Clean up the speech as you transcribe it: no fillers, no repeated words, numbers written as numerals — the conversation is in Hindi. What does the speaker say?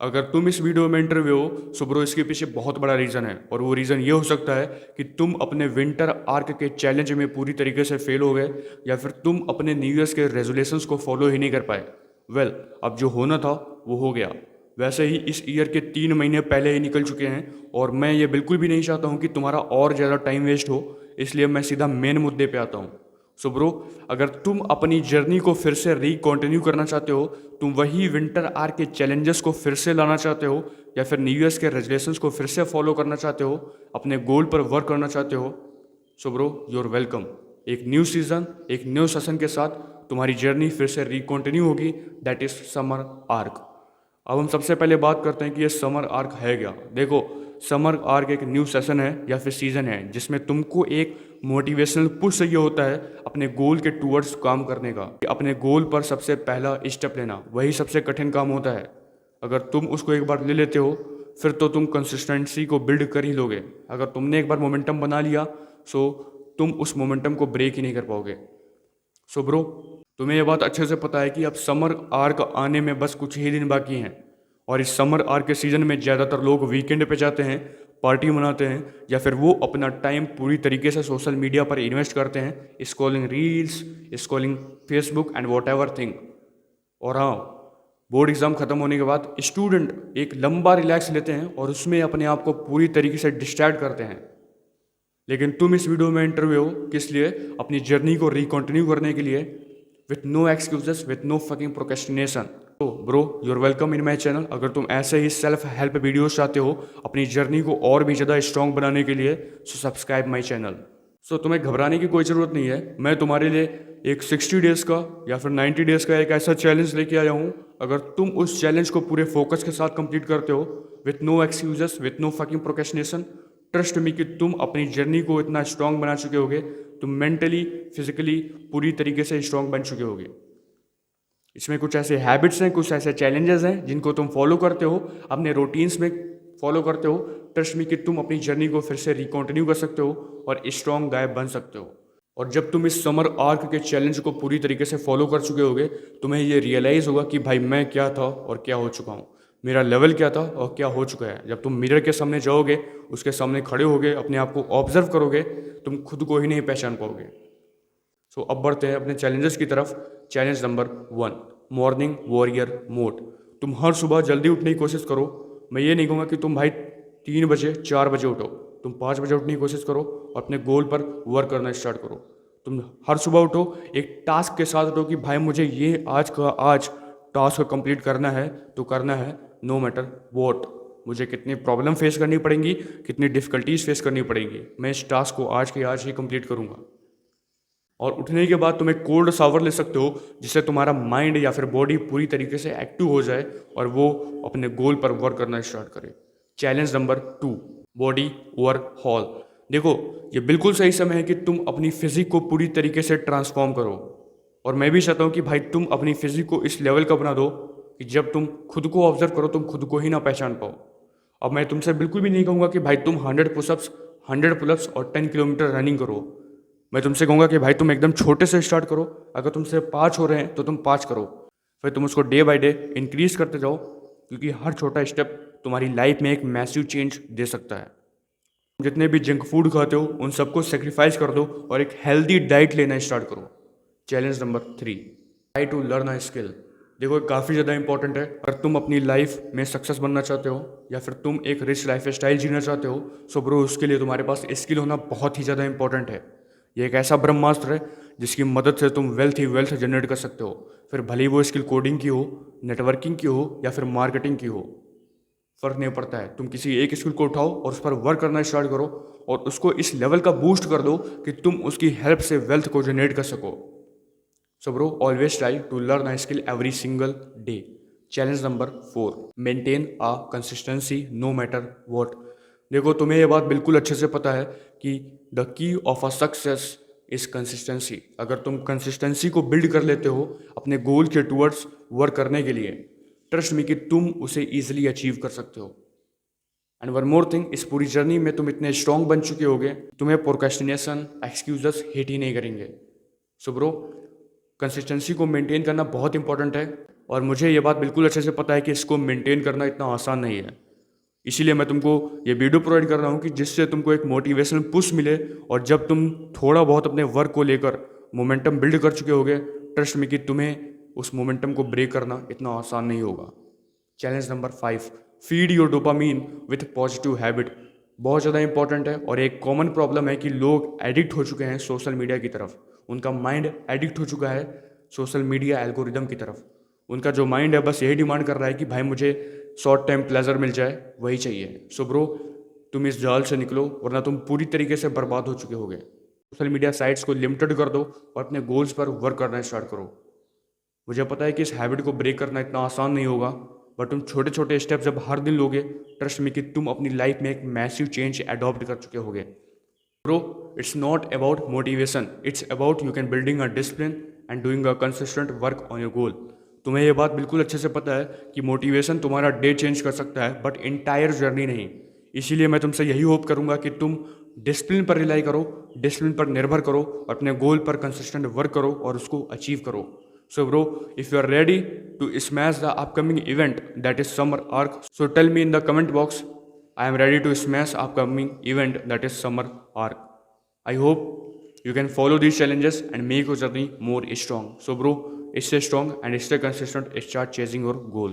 अगर तुम इस वीडियो में इंटरव्यू हो सो ब्रो इसके पीछे बहुत बड़ा रीज़न है और वो रीज़न ये हो सकता है कि तुम अपने विंटर आर्क के चैलेंज में पूरी तरीके से फेल हो गए या फिर तुम अपने न्यू ईयर्स के रेजोल्यूशंस को फॉलो ही नहीं कर पाए। वेल, अब जो होना था वो हो गया। वैसे ही इस ईयर के 3 महीने पहले ही निकल चुके हैं और मैं ये बिल्कुल भी नहीं चाहता हूँ कि तुम्हारा और ज़्यादा टाइम वेस्ट हो, इसलिए मैं सीधा मेन मुद्दे पे आता हूँ। सो ब्रो, अगर तुम अपनी जर्नी को फिर से कंटिन्यू करना चाहते हो, तुम वही विंटर आर के चैलेंजेस को फिर से लाना चाहते हो या फिर न्यू ईयर्स के रेजोल्यूशंस को फिर से फॉलो करना चाहते हो, अपने गोल पर वर्क करना चाहते हो, so bro you are welcome. एक न्यू सीजन, एक न्यू सेशन के साथ तुम्हारी जर्नी फिर से कंटिन्यू होगी, दैट इज समर आर्क। अब हम सबसे पहले बात करते हैं कि ये समर आर्क है क्या। देखो, समर आर्क एक न्यू सेशन है या फिर सीजन है जिसमें तुमको एक मोटिवेशनल पुश चाहिए होता है अपने गोल के टूवर्ड्स काम करने का। अपने गोल पर सबसे पहला स्टेप लेना वही सबसे कठिन काम होता है। अगर तुम उसको एक बार ले लेते हो फिर तो तुम कंसिस्टेंसी को बिल्ड कर ही लोगे। अगर तुमने एक बार मोमेंटम बना लिया सो तुम उस मोमेंटम को ब्रेक ही नहीं कर पाओगे। सो ब्रो, तुम्हें यह बात अच्छे से पता है कि अब समर आर्क आने में बस कुछ ही दिन बाकी हैं और इस समर आर्क के सीज़न में ज़्यादातर लोग वीकेंड पे जाते हैं, पार्टी मनाते हैं या फिर वो अपना टाइम पूरी तरीके से सोशल मीडिया पर इन्वेस्ट करते हैं, scrolling reels, scrolling Facebook and what ever thing. और हाँ, बोर्ड एग्ज़ाम ख़त्म होने के बाद स्टूडेंट एक लंबा रिलैक्स लेते हैं और उसमें अपने आप को पूरी तरीके से डिस्ट्रैक्ट करते हैं। लेकिन तुम इस वीडियो में इंटरव्यू हो किस लिए? अपनी जर्नी को रिकंटिन्यू करने के लिए, with no excuses, with no fucking procrastination. तो bro you are welcome in my channel. अगर तुम ऐसे ही सेल्फ हेल्प वीडियोस चाहते हो अपनी जर्नी को और भी ज़्यादा स्ट्रॉन्ग बनाने के लिए, सो सब्सक्राइब माई चैनल। सो तुम्हें घबराने की कोई ज़रूरत नहीं है। मैं तुम्हारे लिए एक 60 डेज़ का या फिर 90 डेज़ का एक ऐसा चैलेंज लेके आया हूँ। अगर तुम उस चैलेंज को पूरे फोकस के साथ कंप्लीट करते हो, with no excuses, with no fucking procrastination, trust me कि तुम अपनी जर्नी को इतना स्ट्रांग बना चुके होगे, तुम मेंटली फिजिकली पूरी तरीके से स्ट्रांग बन चुके होगे। इसमें कुछ ऐसे हैबिट्स हैं, कुछ ऐसे चैलेंजेस हैं जिनको तुम फॉलो करते हो, अपने रूटीन्स में फॉलो करते हो। ट्रस्ट मी कि तुम अपनी जर्नी को फिर से रिकंटिन्यू कर सकते हो और स्ट्रांग गाय बन सकते हो। और जब तुम इस समर आर्क के चैलेंज को पूरी तरीके से फॉलो कर चुके होगे, तुम्हें ये रियलाइज़ होगा कि भाई मैं क्या था और क्या हो चुका हूँ, मेरा लेवल क्या था और क्या हो चुका है। जब तुम मिरर के सामने जाओगे, उसके सामने खड़े होगे, अपने आप को ऑब्जर्व करोगे, तुम खुद को ही नहीं पहचान पाओगे। सो अब बढ़ते हैं अपने चैलेंजेस की तरफ। Challenge number 1, morning warrior mode. तुम हर सुबह जल्दी उठने की कोशिश करो। मैं ये नहीं कहूँगा कि तुम भाई 3 बजे 4 बजे उठो, तुम 5 बजे उठने की कोशिश करो और अपने गोल पर वर्क करना स्टार्ट करो। तुम हर सुबह उठो, एक टास्क के साथ उठो कि भाई मुझे ये आज टास्क कंप्लीट करना है तो करना है, नो मैटर वॉट। मुझे कितनी प्रॉब्लम फेस करनी पड़ेंगी, कितनी डिफ़िकल्टीज फेस करनी पड़ेंगी, मैं इस टास्क को आज के आज ही कंप्लीट करूँगा। और उठने के बाद तुम एक कोल्ड शावर ले सकते हो जिससे तुम्हारा माइंड या फिर बॉडी पूरी तरीके से एक्टिव हो जाए और वो अपने गोल पर वर्क करना स्टार्ट करे। Challenge number 2, body overhaul. देखो, ये बिल्कुल सही समय है कि तुम अपनी फिजिक को पूरी तरीके से ट्रांसफॉर्म करो। और मैं भी चाहता हूँ कि भाई तुम अपनी फिजिक को इस लेवल का बना दो कि जब तुम खुद को ऑब्जर्व करो तुम खुद को ही ना पहचान पाओ। अब मैं तुमसे बिल्कुल भी नहीं कहूँगा कि भाई तुम 100 पुशअप्स, 100 पुलअप्स और 10 किलोमीटर रनिंग करो। मैं तुमसे कहूँगा कि भाई तुम एकदम छोटे से स्टार्ट करो। अगर तुमसे 5 हो रहे हैं तो तुम 5 करो, फिर तुम उसको डे बाय डे इंक्रीज करते जाओ, क्योंकि हर छोटा स्टेप तुम्हारी लाइफ में एक मैसिव चेंज दे सकता है। जितने भी जंक फूड खाते हो उन सबको सेक्रीफाइस कर दो और एक हेल्दी डाइट लेना स्टार्ट करो। Challenge number 3, try to learn a skill. देखो, काफ़ी ज़्यादा इंपॉर्टेंट है। अगर तुम अपनी लाइफ में सक्सेस बनना चाहते हो या फिर तुम एक रिच लाइफ स्टाइल जीना चाहते हो, सो ब्रो उसके लिए तुम्हारे पास स्किल होना बहुत ही ज़्यादा इंपॉर्टेंट है। ये एक ऐसा ब्रह्मास्त्र है जिसकी मदद से तुम वेल्थ ही वेल्थ जनरेट कर सकते हो। फिर भले ही वो स्किल कोडिंग की हो, नेटवर्किंग की हो या फिर मार्केटिंग की हो, फ़र्क नहीं पड़ता है। तुम किसी एक स्किल को उठाओ और उस पर वर्क करना स्टार्ट करो और उसको इस लेवल का बूस्ट कर दो कि तुम उसकी हेल्प से वेल्थ को जनरेट कर सको। So bro always try to learn a skill every single day. Challenge number 4, maintain a consistency no matter what. देखो, तुम्हें ये बात बिल्कुल अच्छे से पता है कि the key of a success is consistency. अगर तुम कंसिस्टेंसी को बिल्ड कर लेते हो अपने गोल के टूवर्ड्स वर्क करने के लिए, ट्रस्ट मी कि तुम उसे ईजिली अचीव कर सकते हो। एंड वन मोर थिंग, इस पूरी जर्नी में तुम इतने स्ट्रांग बन चुके होगे, तुम्हें प्रोक्रेस्टिनेशन, एक्सक्यूजेस हिट ही नहीं करेंगे। सो ब्रो, कंसिस्टेंसी को मेंटेन करना बहुत इंपॉर्टेंट है। और मुझे ये बात बिल्कुल अच्छे से पता है कि इसको मेंटेन करना इतना आसान नहीं है। इसीलिए मैं तुमको ये वीडियो प्रोवाइड कर रहा हूँ कि जिससे तुमको एक मोटिवेशनल पुश मिले, और जब तुम थोड़ा बहुत अपने वर्क को लेकर मोमेंटम बिल्ड कर चुके होगे, ट्रस्ट में कि तुम्हें उस मोमेंटम को ब्रेक करना इतना आसान नहीं होगा। Challenge number 5, feed your dopamine with positive habit. बहुत ज़्यादा इंपॉर्टेंट है और एक कॉमन प्रॉब्लम है कि लोग एडिक्ट हो चुके हैं सोशल मीडिया की तरफ। उनका माइंड एडिक्ट हो चुका है सोशल मीडिया एल्गोरिदम की तरफ। उनका जो माइंड है बस यही डिमांड कर रहा है कि भाई मुझे शॉर्ट टाइम प्लेजर मिल जाए, वही चाहिए। सो ब्रो, तुम इस जाल से निकलो, वरना तुम पूरी तरीके से बर्बाद हो चुके होगे। सोशल मीडिया साइट्स को लिमिटेड कर दो और अपने गोल्स पर वर्क करना स्टार्ट करो। मुझे पता है कि इस हैबिट को ब्रेक करना इतना आसान नहीं होगा, बट तुम छोटे छोटे स्टेप जब हर दिन लोगे, ट्रस्ट में कि तुम अपनी लाइफ में एक मैसिव चेंज अडॉप्ट कर चुके होगे। Bro, it's not about motivation, it's about you can building a discipline and doing a consistent work on your goal. तुम्हें यह बात बिल्कुल अच्छे से पता है कि मोटिवेशन तुम्हारा डे चेंज कर सकता है, बट इंटायर जर्नी नहीं। इसीलिए मैं तुमसे यही होप करूंगा कि तुम डिसिप्लिन पर रिलाई करो, डिसिप्लिन पर निर्भर करो, अपने गोल पर कंसिस्टेंट वर्क करो और उसको अचीव करो। So bro, if you are ready to smash the upcoming event that is summer arc, so tell me in the comment box, I am ready to smash upcoming event that is summer arc. I hope you can follow these challenges and make your journey more strong. So bro, stay strong and stay consistent, start chasing your goal.